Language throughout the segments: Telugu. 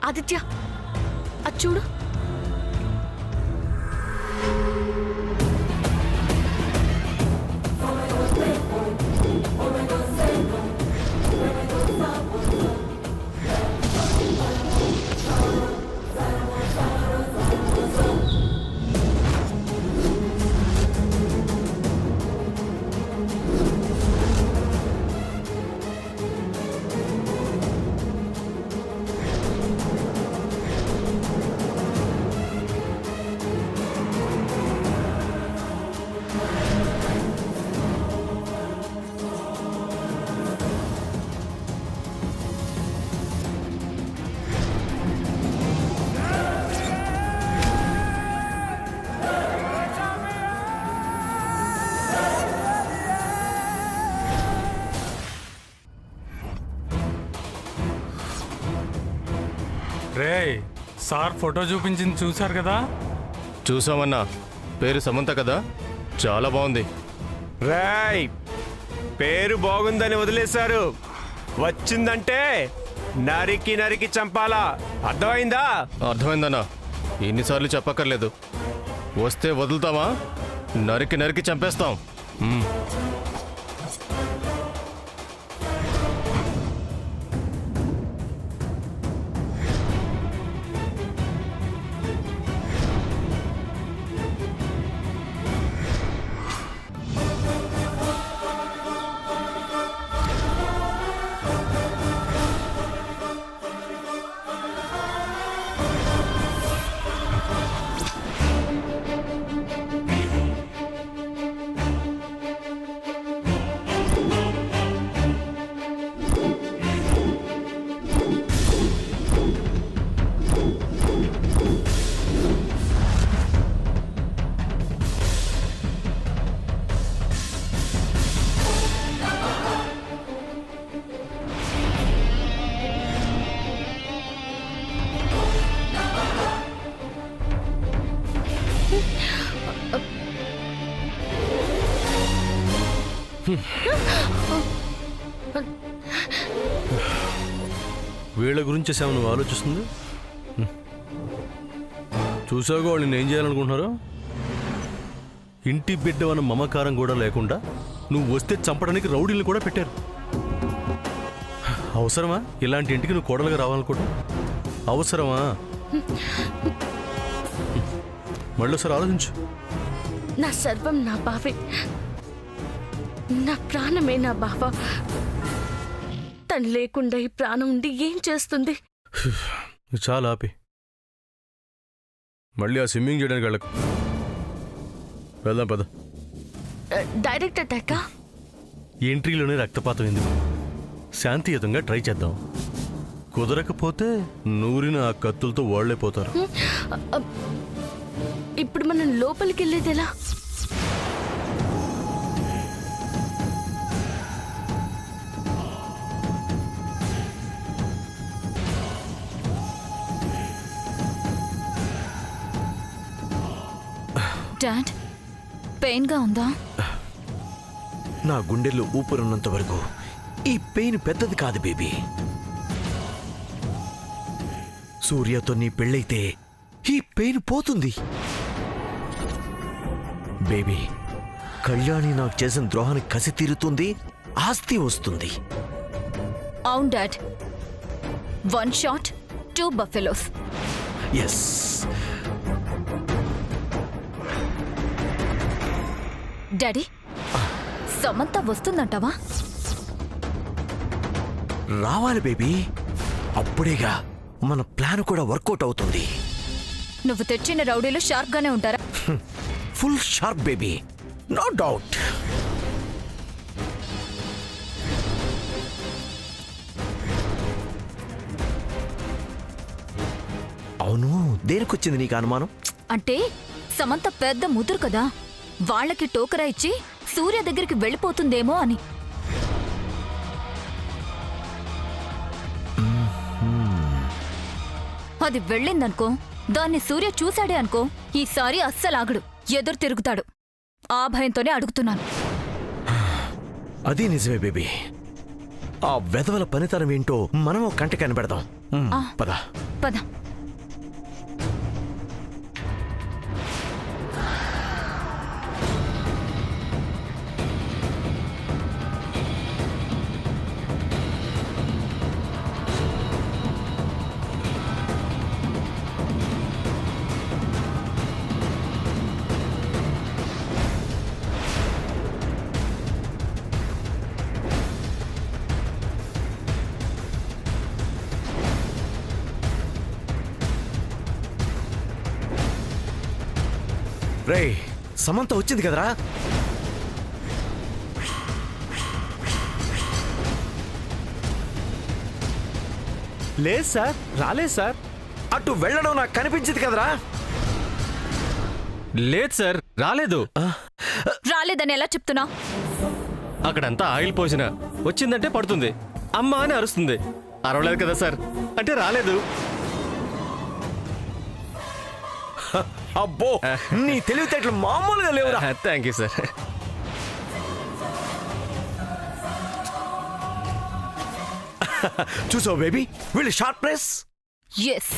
ఆదిత్య అది చూడు. రే సార్ ఫోటో చూపించింది చూశారు కదా? చూసామన్నా. పేరు సమంత కదా, చాలా బాగుంది. రాయ్ పేరు బాగుందని వదిలేశారు, వచ్చిందంటే నరికి నరికి చంపాలా, అర్థమైందా? అర్థమైందన్నా, ఎన్నిసార్లు చెప్పక్కర్లేదు. వస్తే వదులుతామా? నరికి నరికి చంపేస్తాం. వీళ్ళ గురించి నువ్వు ఆలోచిస్తుంది? చూసావుగా వాళ్ళు నేను ఏం చేయాలనుకుంటున్నారో? ఇంటి బిడ్డవన్న మమకారం కూడా లేకుండా నువ్వు వస్తే చంపడానికి రౌడీలను కూడా పెట్టారు. అవసరమా ఇలాంటి ఇంటికి నువ్వు కోడలుగా రావాలనుకోవడం? అవసరమా? మళ్ళీసారి ఆలోచించు. నా సర్వం నా బావే, నా ప్రాణమే నా బావ. తను లేకుండా ఈ ప్రాణం ఉండి ఏం చేస్తుంది? చాలా ఆపి. మళ్ళీ ఆ స్విమ్మింగ్ చేయడానికి వెళ్ళకు. వెళ్దాం పద. డైరెక్ట్ అటాకా? ఎంట్రీలోనే రక్తపాతం ఎందుకు? శాంతియుతంగా ట్రై చేద్దాం. కుదరకపోతే నూరిన ఆ కత్తులతో వాళ్లే పోతారు. ఇప్పుడు మనం లోపలికి వెళ్ళేది ఎలా? డాడ్, పెయిన్గా ఉందా? నా గుండెల్లో ఊపిరున్నంత వరకు ఈ పెయిన్ పెద్దది కాదు బేబీ. సూర్యతో నీ పెళ్ళైతే ఈ పెయిన్ పోతుంది బేబీ. కళ్యాణి నాకు చేసిన ద్రోహానికి కసి తీరుతుంది, ఆస్తి వస్తుంది. అవును dad, 1 shot 2 buffaloes. Yes. Daddy, Samantha వస్తుందంటావా? రావాలి బేబీ, అప్పుడేగా మన ప్లాన్ కూడా వర్కౌట్ అవుతుంది. నువ్వు తెచ్చిన రౌడీలు షార్ప్ గానే ఉంటారా? Full sharp baby, no doubt. అవును, దేనికొచ్చింది నీకు అనుమానం? అంటే సమంత పెద్ద ముదురు కదా, వాళ్ళకి టోకరా ఇచ్చి సూర్య దగ్గరికి వెళ్ళిపోతుందేమో అని. అది వెళ్ళిందనుకో, దాన్ని సూర్య చూశాడే అనుకో, ఈసారి అస్సలాగడు, ఎదురు తిరుగుతాడు. ఆ భయంతోనే అడుగుతున్నాను. అది నిజమే బేబీ. ఆ వెధవల పనితనం ఏంటో మనం కంట కనిపెడదాం. పద. పద. రేయ్, సమంత వచ్చింది కదరా? లేదు సార్, రాలేదు సార్. అటు వెళ్ళడం నాకు కనిపించింది కదరా? లేదు సార్, రాలేదు. రాలేదని ఎలా చెప్తున్నా? అక్కడంతా ఆయిల్ పోసిన వచ్చిందంటే పడుతుంది, అమ్మా అని అరుస్తుంది. అరవలేదు కదా సార్, అంటే రాలేదు. అబ్బో, నీ తెలివితేటలు మామూలుగా లేవురా. Thank you sir. చూసావు బేబీ, వీళ్ళు షార్ట్ ప్రెస్. ఎస్.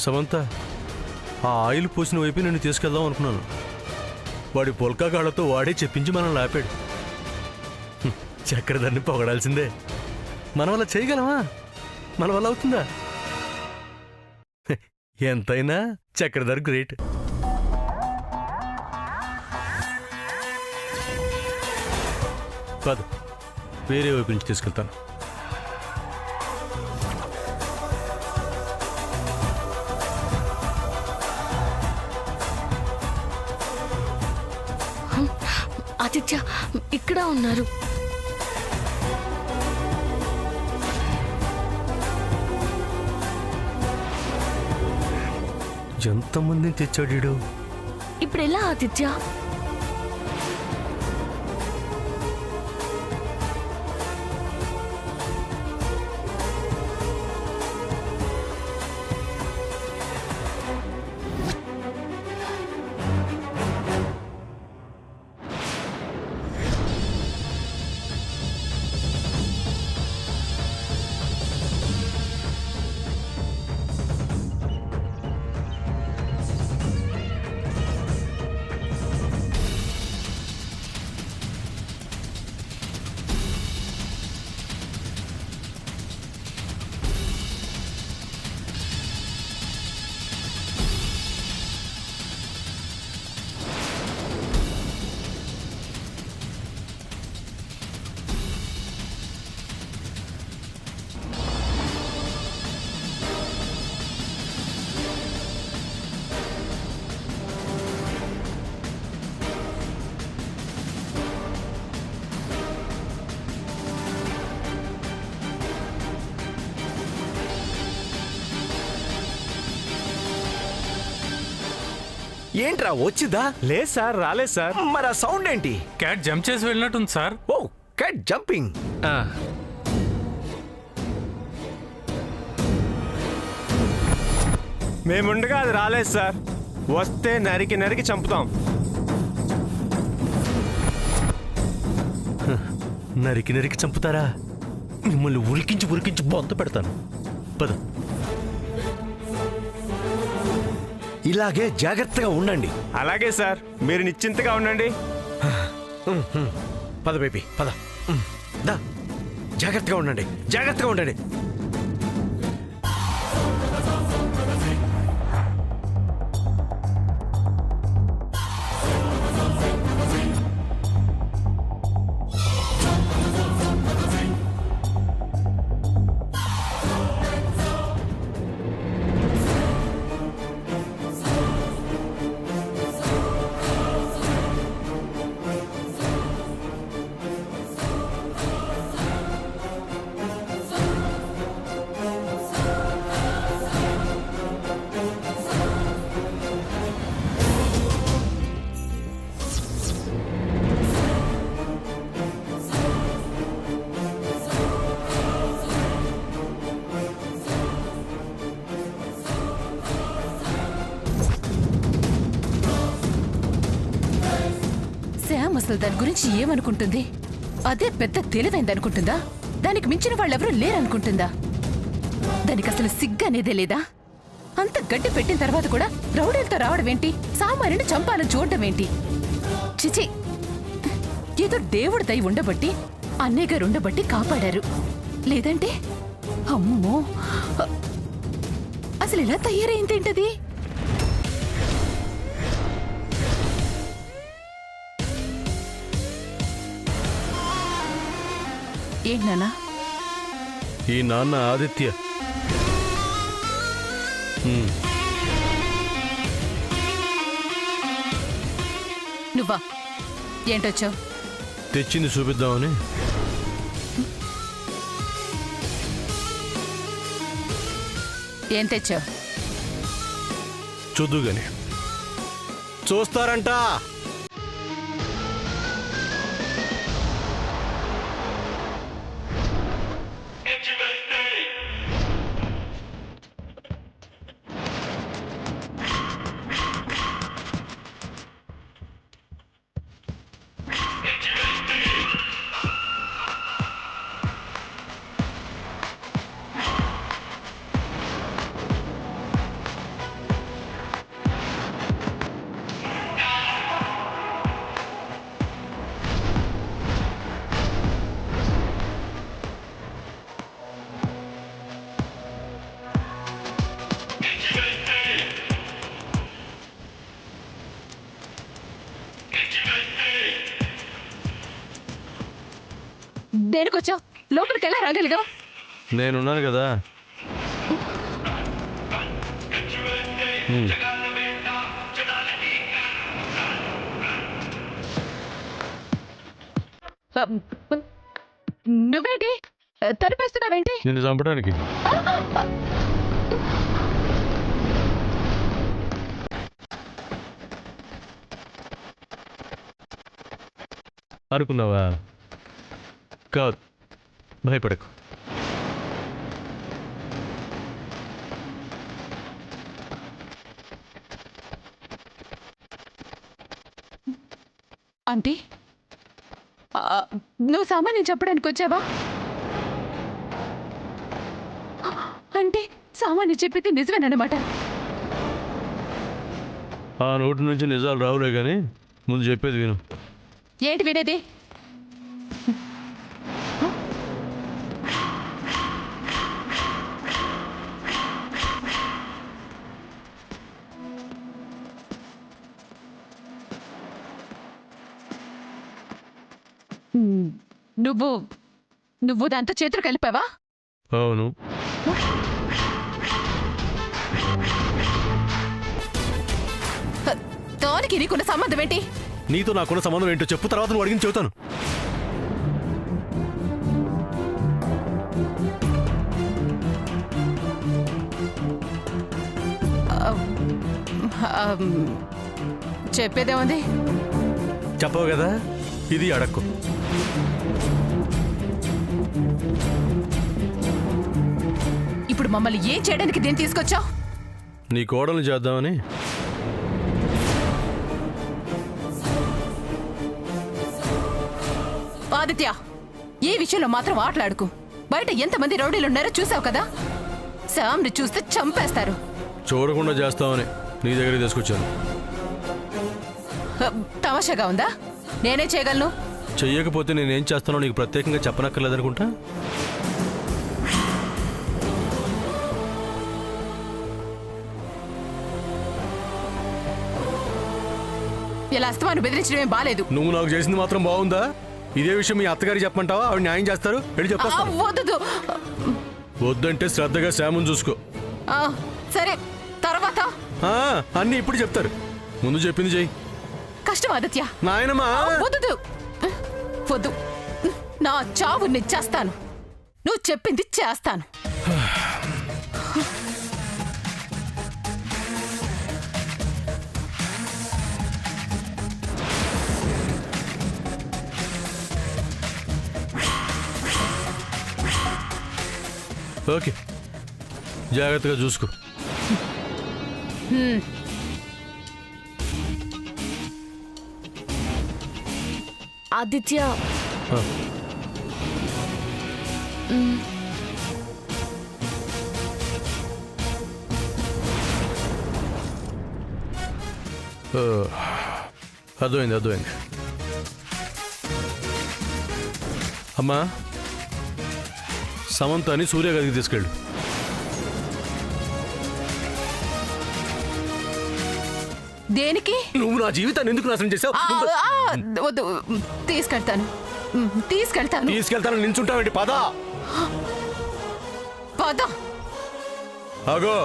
సమంత, ఆ ఆయిల్ పోసిన వైపు నేను తీసుకెళ్దాం అనుకున్నాను. వాడి పొల్కా కాళ్ళతో వాడే చెప్పించి మనం లాపాడు. చక్రధర్ని పొగడాల్సిందే. మన వల్ల చేయగలమా? మన వల్ల అవుతుందా? ఎంతైనా చక్రధర్ గ్రేట్. కాదు, వేరే వైపు నుంచి తీసుకెళ్తాను. ఆదిత్య ఇక్కడ ఉన్నారు. ఎంతమందిని తెచ్చాడు? ఇప్పుడు ఎలా ఆదిత్య? ఏంట్రా వచ్చిందా? లేదు సార్, రాలేదు సార్. మరి ఆ సౌండ్ ఏంటి? క్యాట్ జంప్ చేసి వెళ్ళినట్టుంది సార్. ఓ, క్యాట్ జంపింగ్. మేముండగా అది రాలేదు సార్. వస్తే నరికి నరికి చంపుతాం. నరికి నరికి చంపుతారా? మిమ్మల్ని ఉరికించి ఉరికించి బొంత పెడతాను. పద. ఇలాగే జాగ్రత్తగా ఉండండి. అలాగే సార్, మీరు నిశ్చింతగా ఉండండి. పద బేబీ, పద. దా, జాగ్రత్తగా ఉండండి, జాగ్రత్తగా ఉండండి. శామ్ అసలు దాని గురించి ఏమనుకుంటుంది? అదే పెద్ద తెలివైందనుకుంటుందా? దానికి మించిన వాళ్ళెవరూ లేరనుకుంటుందా? దానికి అసలు సిగ్గు అనేదే లేదా? అంత గడ్డి పెట్టిన తర్వాత కూడా రౌడీలతో రావడం ఏంటి? సామాన్యుని చంపాలని చూడడం ఏంటి? చిచి, ఏదో దేవుడి దయ ఉండబట్టి, అన్నయ్య గారు ఉండబట్టి కాపాడారు. లేదంటే అమ్మో, అసలు ఇలా తయారైందేంటది? ఏంటి నాన్నా? ఈ నాన్న ఆదిత్య. నువ్వా? ఏంటొచ్చావు? తెచ్చింది చూపిద్దామని. ఏం తెచ్చావు? చూద్దు గాని. చూస్తారంట. దేనికొచ్చావు? లోపలికి ఎలా రాగలిగా? నేనున్నాను కదా. నువ్వేంటి తరిపేస్తున్నావేంటి? నిన్ను చంపడానికి. అనుకున్నావా? కాదు, భయపడకు. ఆంటీ, నువ్వు సామాన్యం చెప్పడానికి వచ్చావా? అంటే సామాన్యం చెప్పింది నిజమేనమాట? ఆ నోటి నుంచి నిజాలు రావులే కానీ ముందు చెప్పేది విను. ఏంటి వినేది? నువ్వు దాంతో చేతులు కలిపావా? అవును. దానికి నీకున్న సంబంధం ఏంటి? నీతో నాకున్న సంబంధం ఏంటో చెప్పు, తర్వాత నువ్వు అడిగిన చెబుతాను. చెప్పేదేముంది? చెప్పవు కదా, ఇది అడక్కు. ఇప్పుడు మమ్మల్ని ఏం చేయడానికి దీన్ని తీసుకొచ్చావు? నీ కోడల్ని చేద్దామని. ఆదిత్య, ఈ విషయంలో మాత్రం ఆటలాడుకు. బయట ఎంతమంది రౌడీలున్నారో చూసావు కదా. శామ్ని చూస్తే చంపేస్తారు. చూడకుండా చేస్తామని నీ దగ్గరికి తీసుకొచ్చాను. తమాషాగా ఉందా? నేనే చేయగలను. చెయ్యకపోతే నేనేం చేస్తానో నీకు ప్రత్యేకంగా చెప్పనక్కర్లేదనుకుంటా. ఇలా అస్తమాను బెదిరించడమే బాలేదు. నువ్వు నాకు చేసింది మాత్రం బాగుందా? ఇదే విషయం మీ అత్తగారికి చెప్పమంటావా? ఆవిడ న్యాయం చేస్తారు. వెళ్ళి చెప్పేస్తా. వద్దు. వద్దంటే శ్రద్ధగా శ్యాముని చూసుకో. సరే, తర్వాత అన్నీ ఇప్పుడు చెప్తారు. ముందు చెప్పింది చెయ్యి. కష్టం ఆదిత్య. నాయనమ్మా, వద్దు. నా చావుని చేస్తాను. నువ్వు చెప్పింది చేస్తాను. ఓకే, జాగ్రత్తగా చూసుకో. ఆదిత్య ఆ. ఆ, అర్థమైంది అమ్మా సమంతాని సూర్య గదికి తీసుకెళ్ళు. దేనికి? నువ్వు నా జీవితాన్ని ఎందుకు నాశనం చేసావు? వద్దు, తీసుకెళ్తాను. తీసుకెళ్తాను. నించుంటావేంటి? పద. పద. ఆగో.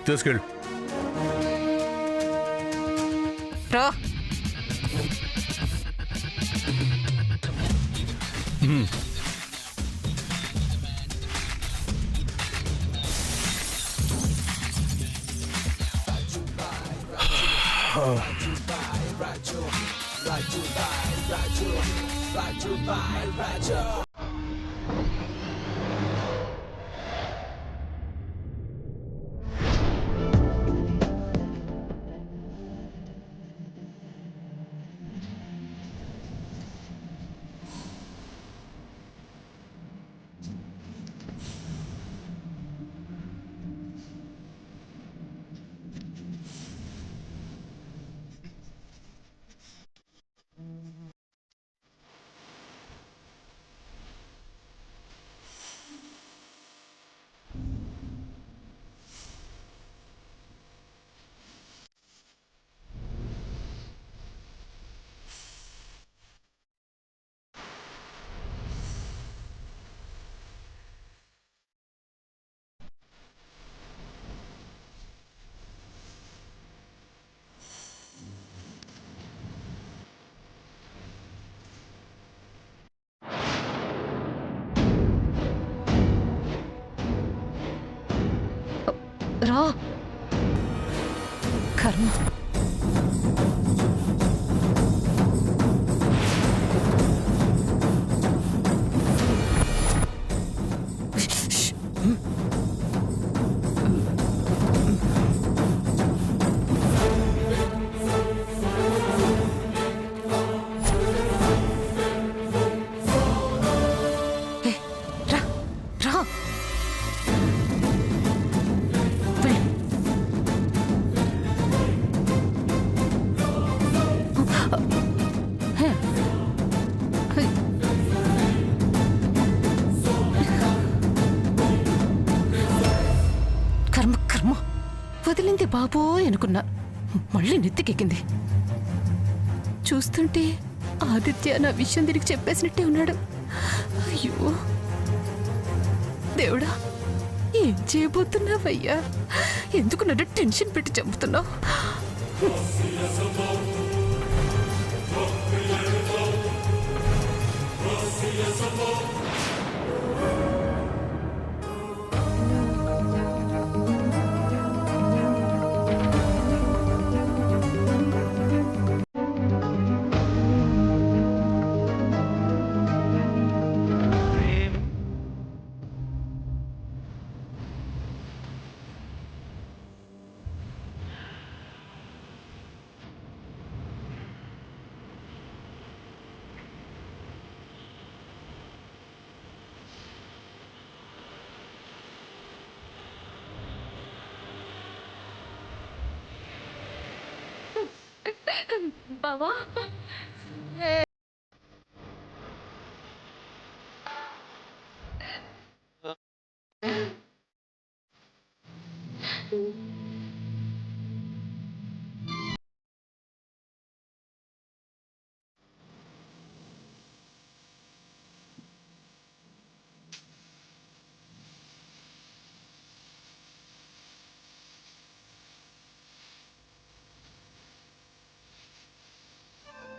తీసుకెళ్ళు. రా. రా. కర్మ. రా. రా. కర్మ వదిలింది బాబోయ్ అనుకున్నా, మళ్ళీ నెత్తికెక్కింది. చూస్తుంటే ఆదిత్య నా విషయం దీనికి చెప్పేసినట్టే ఉన్నాడు. అయ్యో దేవుడా, ఏం చేయబోతున్నావయ్యా? ఎందుకు నన్ను టెన్షన్ పెట్టి చంపుతున్నావు? బావా